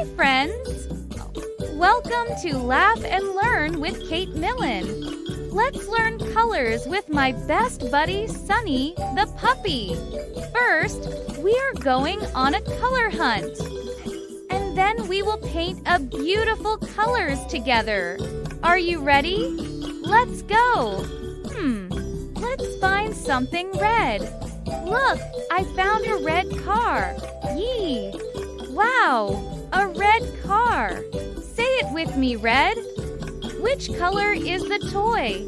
Hi, friends! Welcome to Laugh and Learn with Katemillan. Let's learn colors with my best buddy, Sunny, the puppy. First, we are going on a color hunt. And then we will paint a beautiful colors together. Are you ready? Let's go! Let's find something red. Look, I found a red car. Yee! Wow, a red car. Say it with me, red. Which color is the toy?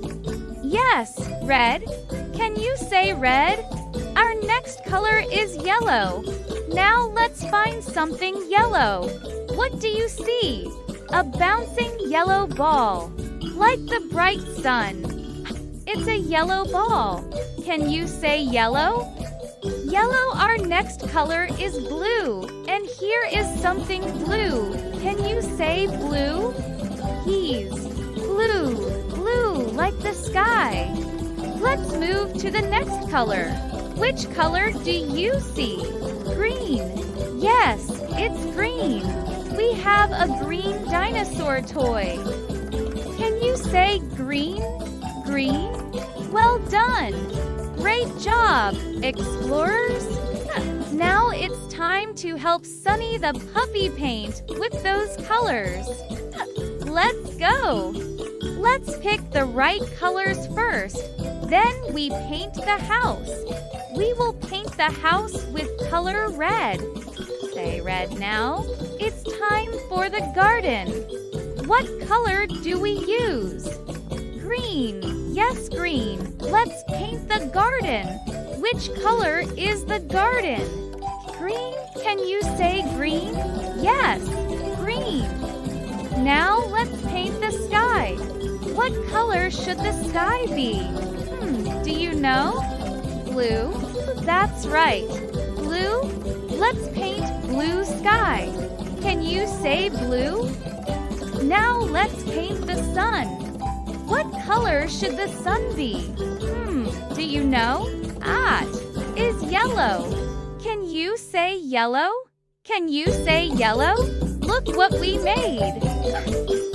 Yes, red. Can you say red? Our next color is yellow. Now let's find something yellow. What do you see? A bouncing yellow ball, like the bright sun. It's a yellow ball. Can you say yellow? Yellow, our next color is blue. And here is something blue. Can you say blue? He's blue, blue like the sky. Let's move to the next color. Which color do you see? Green. Yes, it's green. We have a green dinosaur toy. Can you say green? Green? Well done! Great job, explorers! Now it's time to help Sunny the puppy paint with those colors. Let's go! Let's pick the right colors first. Then we paint the house. We will paint the house with color red. Say red now. It's time for the garden. What color do we use? Green. Yes, green. Let's paint the garden. Which color is the garden? Green. Can you say green? Yes, green. Now let's paint the sky. What color should the sky be? Do you know? Blue. That's right. Blue. Let's paint blue sky. Can you say blue? Now let's paint the sun. What color should the sun be? Do you know? Is yellow. Can you say yellow? Can you say yellow? Look what we made.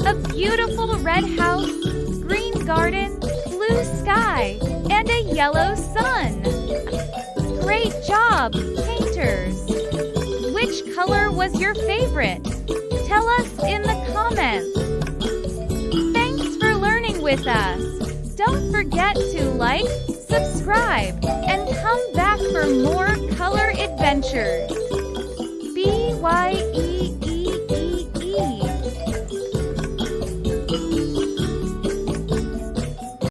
A beautiful red house, green garden, blue sky, and a yellow sun. Great job, painters! Which color was your favorite? Tell us in the comments. Thanks for learning with us. Don't forget to like, subscribe, and come back for more color adventures. BYE